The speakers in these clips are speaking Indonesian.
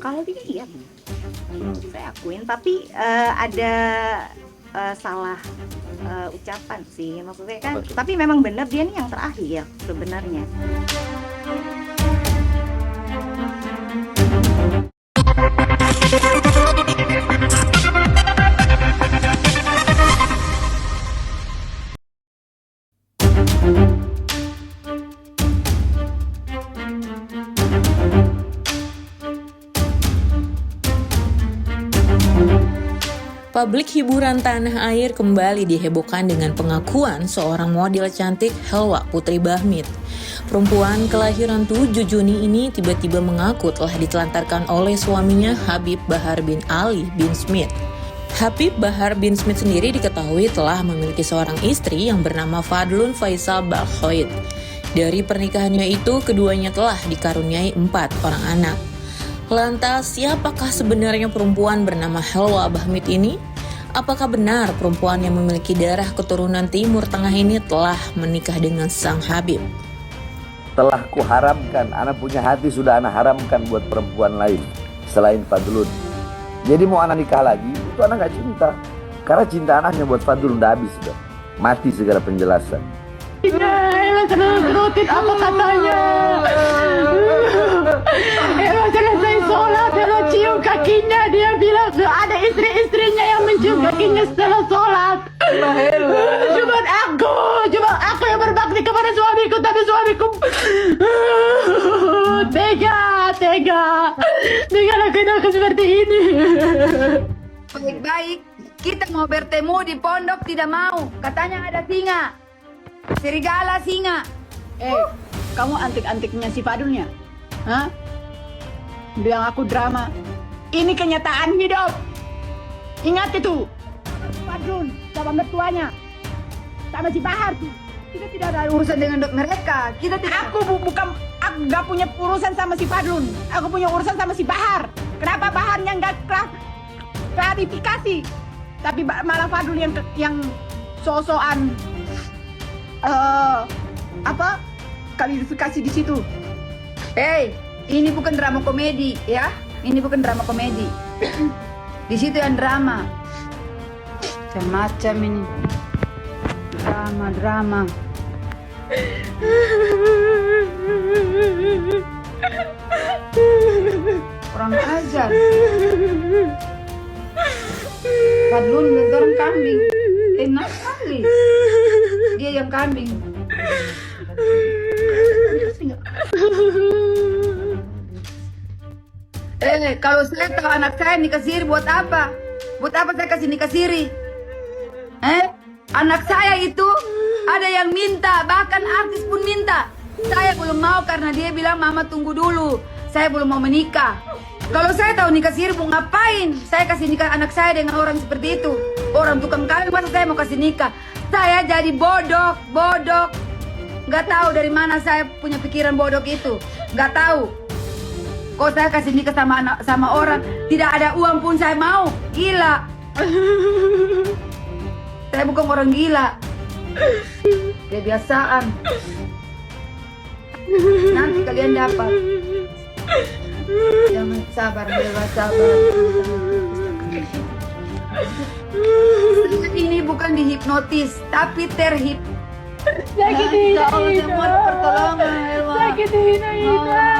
Kalau dilihat, saya akuin, tapi ada salah ucapan sih, maksudnya kan. Tapi memang benar dia nih yang terakhir sebenarnya. Publik hiburan tanah air kembali dihebohkan dengan pengakuan seorang model cantik Helwa Putri Bahmit. Perempuan kelahiran 7 Juni ini tiba-tiba mengaku telah ditelantarkan oleh suaminya Habib Bahar bin Ali bin Smith. Habib Bahar bin Smith sendiri diketahui telah memiliki seorang istri yang bernama Fadlun Faisal Balkhoid. Dari pernikahannya itu, keduanya telah dikaruniai 4 orang anak. Lantas, siapakah sebenarnya perempuan bernama Helwa Bahmit ini? Apakah benar perempuan yang memiliki darah keturunan Timur Tengah ini telah menikah dengan sang Habib? Telah kuharamkan, anak punya hati sudah anak haramkan buat perempuan lain selain Fadlun. Jadi mau anak nikah lagi, itu anak gak cinta. Karena cinta anaknya buat Fadlun udah habis sudah. Mati segala penjelasan. Ella terus-terusin apa katanya. Ella selesai sholat, Ella cium kakinya. Dia bilang ada istri-istrinya yang mencium kakinya setelah sholat. Cuma aku yang berbakti kepada suamiku, tapi suamiku tega dengan aku seperti ini. Baik-baik, kita mau bertemu di pondok tidak mau. Katanya ada singa. Serigala singa. Kamu antik-antiknya si Fadulnya? Hah? Bilang aku drama. Ini kenyataan hidup. Ingat itu. Fadlun sama mertuanya. Sama si Bahar tuh. Kita tidak ada urusan dengan mereka. Kita tidak. Aku gak punya urusan sama si Fadlun. Aku punya urusan sama si Bahar. Kenapa Baharnya gak klarifikasi? Tapi malah Fadlun yang so-soan klarifikasi di situ. Ini bukan drama komedi, ya. Ini bukan drama komedi. Di situ yang drama. Macam ini. Drama. Kurang ajar. Fadlun orang kambing. Enak sekali. Dia yang kambing. Kalau saya tahu anak saya nikah siri buat apa? Buat apa saya kasih nikah siri? Anak saya itu ada yang minta, bahkan artis pun minta. Saya belum mau karena dia bilang mama tunggu dulu. Saya belum mau menikah. Kalau saya tahu nikah siri mau ngapain? Saya kasih nikah anak saya dengan orang seperti itu. Orang tukang kawin masa saya mau kasih nikah? Saya jadi bodoh. Gak tahu dari mana saya punya pikiran bodoh itu. Gak tahu. Kok saya kasih nikah sama orang, tidak ada uang pun saya mau. Gila. Saya bukan orang gila. Kebiasaan. Nanti kalian dapat. Jangan sabar. Ini bukan dihipnotis, tapi terhip. Sakit hina.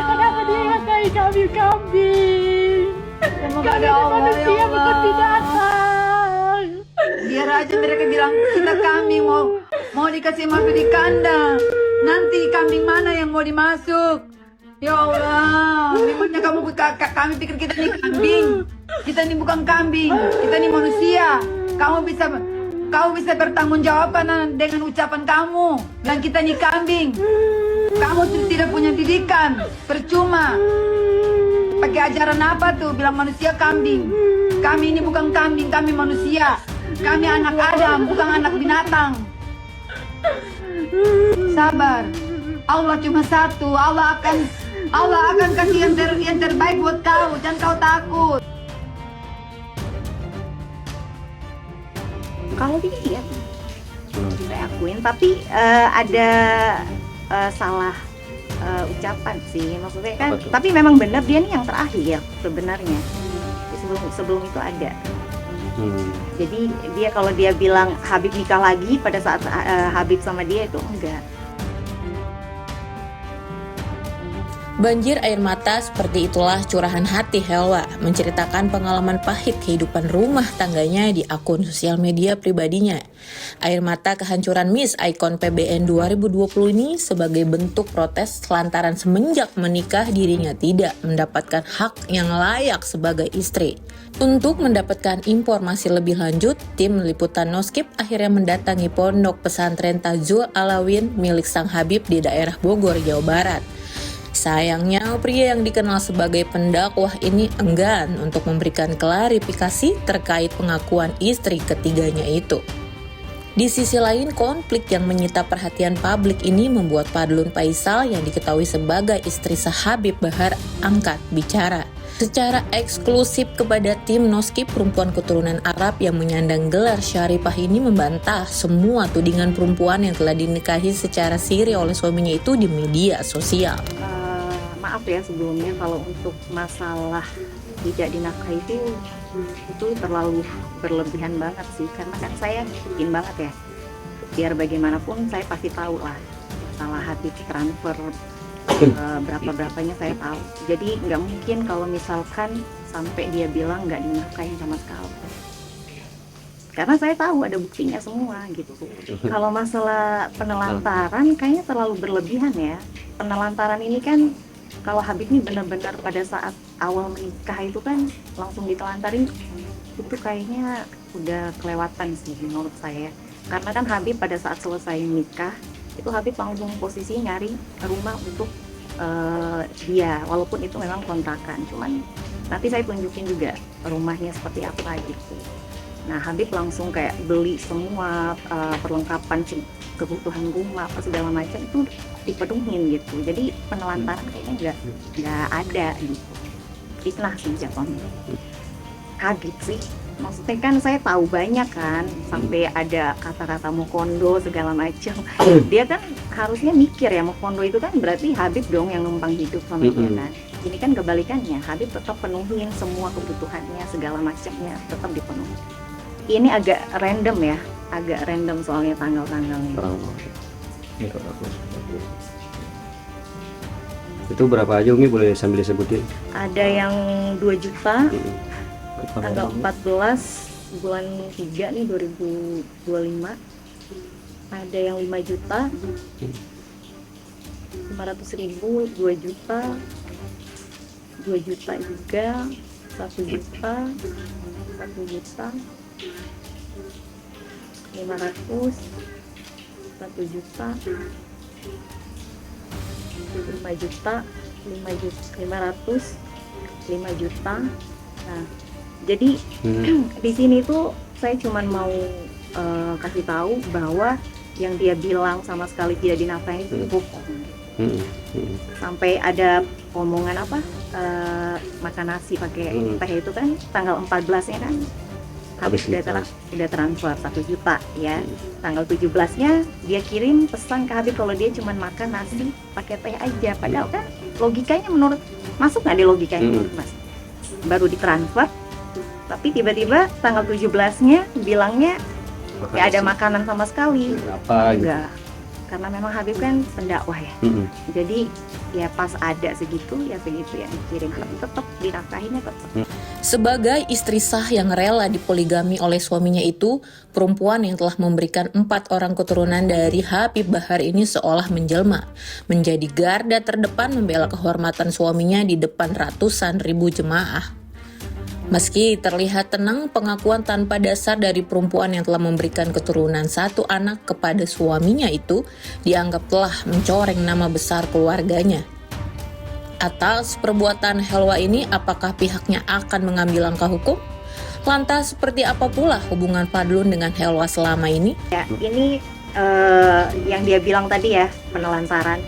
Kenapa dia kayak kambing? Kami manusia bukan binatang. Biar aja mereka bilang kita kambing mau dikasih masuk di kandang. Nanti kambing mana yang mau dimasuk? Ya Allah, memangnya kami pikir kita ini kambing? Kita ini bukan kambing, kita ini manusia. Kamu bisa bertanggung jawab dengan ucapan kamu. Dan kita ini kambing. Kamu tidak punya didikan, percuma. Pakai ajaran apa tuh? Bilang manusia kambing. Kami ini bukan kambing, kami manusia. Kami anak Adam, bukan anak binatang. Sabar. Allah cuma satu. Allah akan kasih yang terbaik buat kau. Jangan kau takut. Kalau dilihat, saya akuin, tapi ada salah ucapan sih, maksudnya kan. Apa tuh? Tapi memang benar dia nih yang terakhir sebenarnya. Sebelum itu ada. Jadi dia kalau dia bilang Habib nikah lagi pada saat Habib sama dia itu enggak. Banjir air mata seperti itulah curahan hati Helwa menceritakan pengalaman pahit kehidupan rumah tangganya di akun sosial media pribadinya. Air mata kehancuran Miss Icon PBN 2020 ini sebagai bentuk protes lantaran semenjak menikah dirinya tidak mendapatkan hak yang layak sebagai istri. Untuk mendapatkan informasi lebih lanjut, tim liputan Noskip akhirnya mendatangi pondok pesantren Tajul Alawin milik Sang Habib di daerah Bogor, Jawa Barat. Sayangnya, pria yang dikenal sebagai pendakwah ini enggan untuk memberikan klarifikasi terkait pengakuan istri ketiganya itu. Di sisi lain, konflik yang menyita perhatian publik ini membuat Fadlun Faisal yang diketahui sebagai istri Sah Habib Bahar angkat bicara. Secara eksklusif kepada tim Noskip, perempuan keturunan Arab yang menyandang gelar syarifah ini membantah semua tudingan perempuan yang telah dinikahi secara siri oleh suaminya itu di media sosial. Maaf ya sebelumnya kalau untuk masalah tidak dinafkahi itu terlalu berlebihan banget sih, karena kan saya ngikutin banget ya, biar bagaimanapun saya pasti tahu lah masalah Habib transfer berapa-berapanya saya tahu. Jadi nggak mungkin kalau misalkan sampai dia bilang nggak dinafkahi sama sekali, karena saya tahu ada buktinya semua gitu. Kalau masalah penelantaran kayaknya terlalu berlebihan ya. Penelantaran ini kan kalau Habib ini benar-benar pada saat awal menikah itu kan langsung ditelantarin, itu kayaknya udah kelewatan sih menurut saya. Karena kan Habib pada saat selesai nikah itu Habib langsung posisi nyari rumah untuk dia, walaupun itu memang kontrakan, cuman nanti saya tunjukin juga rumahnya seperti apa gitu. Nah Habib langsung kayak beli semua perlengkapan kebutuhan rumah apa segala macam itu dipenuhin gitu. Jadi penelantaran kayaknya nggak ada gitu. Fitnah sih jatuhnya. Kaget sih. Maksudnya kan saya tahu banyak kan, sampai ada kata-kata Mukondo segala macam. Dia kan harusnya mikir ya, Mukondo itu kan berarti Habib dong yang numpang hidup sama dia kan. Ini kan kebalikannya, Habib tetap penuhin semua kebutuhannya segala macamnya tetap dipenuhi. Ini agak random ya, agak random soalnya tanggal-tanggalnya. Itu berapa aja Umi, boleh sambil disebutin? Ada yang 2 juta, tanggal 14 bulan 3 nih 2025. Ada yang 5 juta, 500.000, 2 juta, 2 juta juga, 1 juta, 1 juta, 500, 1 juta, 5 juta, 500, 5 juta. Nah, jadi di sini tuh saya cuman mau kasih tahu bahwa yang dia bilang sama sekali tidak dinafkahi itu bohong. Sampai ada omongan apa makan nasi pakai teh itu kan tanggal 14-nya kan habis udah transfer 1 juta ya. Tanggal 17-nya dia kirim pesan ke Habib kalau dia cuma makan nasi pakai teh aja. Padahal kan logikanya menurut masuk nggak di logikanya menurut Mas? Baru ditransfer, tapi tiba-tiba tanggal 17-nya bilangnya nggak ada makanan sama sekali. Apa gitu? Enggak. Karena memang Habib kan pendakwah ya. Jadi ya pas ada segitu ya segitu yang dikirim, tapi tetap dinafkahinya tetap. Sebagai istri sah yang rela dipoligami oleh suaminya itu, perempuan yang telah memberikan 4 orang keturunan dari Habib Bahar ini seolah menjelma, menjadi garda terdepan membela kehormatan suaminya di depan ratusan ribu jemaah. Meski terlihat tenang, pengakuan tanpa dasar dari perempuan yang telah memberikan keturunan 1 anak kepada suaminya itu dianggap telah mencoreng nama besar keluarganya. Atas perbuatan Helwa ini, apakah pihaknya akan mengambil langkah hukum? Lantas seperti apa pula hubungan Fadlun dengan Helwa selama ini? Ya, ini yang dia bilang tadi ya, penelantaran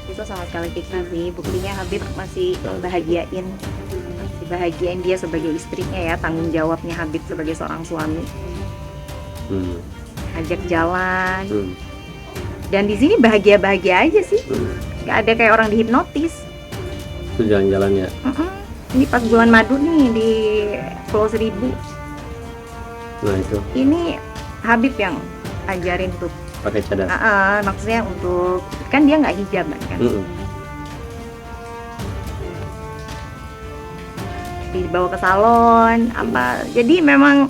itu sama sekali fitnah sih. Buktinya Habib masih bahagiain dia sebagai istrinya ya, tanggung jawabnya Habib sebagai seorang suami. Ajak jalan. Dan di sini bahagia-bahagia aja sih. nggak ada kayak orang dihipnotis. Itu jalan-jalan ya. Ini pas bulan madu nih di Pulau Seribu, Nah itu ini Habib yang ajarin tuh. pakai cadar. Maksudnya untuk kan dia nggak hijab kan, dibawa ke salon apa, jadi memang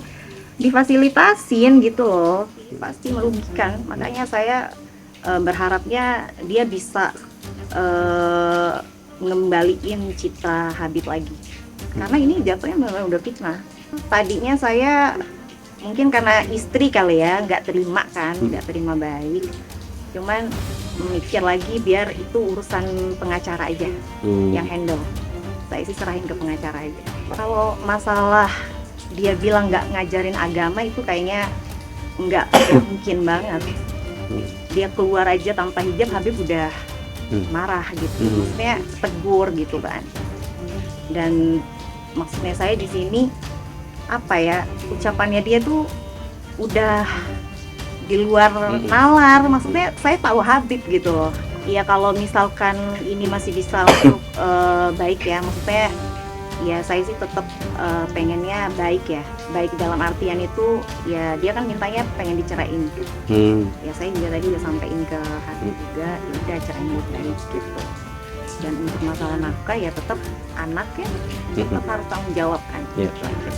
difasilitasin gitu loh, pasti merugikan. Makanya saya berharapnya dia bisa ngembaliin citra Habib lagi, karena ini jatuhnya memang udah fitnah. Tadinya saya mungkin karena istri kali ya nggak terima kan, nggak terima baik, cuman mikir lagi biar itu urusan pengacara aja yang handle. Saya sih serahin ke pengacara aja. Kalau masalah dia bilang nggak ngajarin agama itu kayaknya nggak mungkin banget. Dia keluar aja tanpa hijab, Habib udah marah gitu, maksudnya tegur gitu kan. Dan maksudnya saya di sini apa ya, ucapannya dia tuh udah di luar nalar. Maksudnya saya tahu Habib gitu loh. Ya kalau misalkan ini masih bisa untuk baik ya, maksudnya ya saya sih tetap pengennya baik ya, baik dalam artian itu ya dia kan mintanya pengen diceraiin. Ya saya juga tadi udah sampein ke Habib juga, ya udah ceraiin baik gitu. Dan untuk masalah nafkah ya tetap anaknya tetap harus tanggung jawab kan. Gitu aja.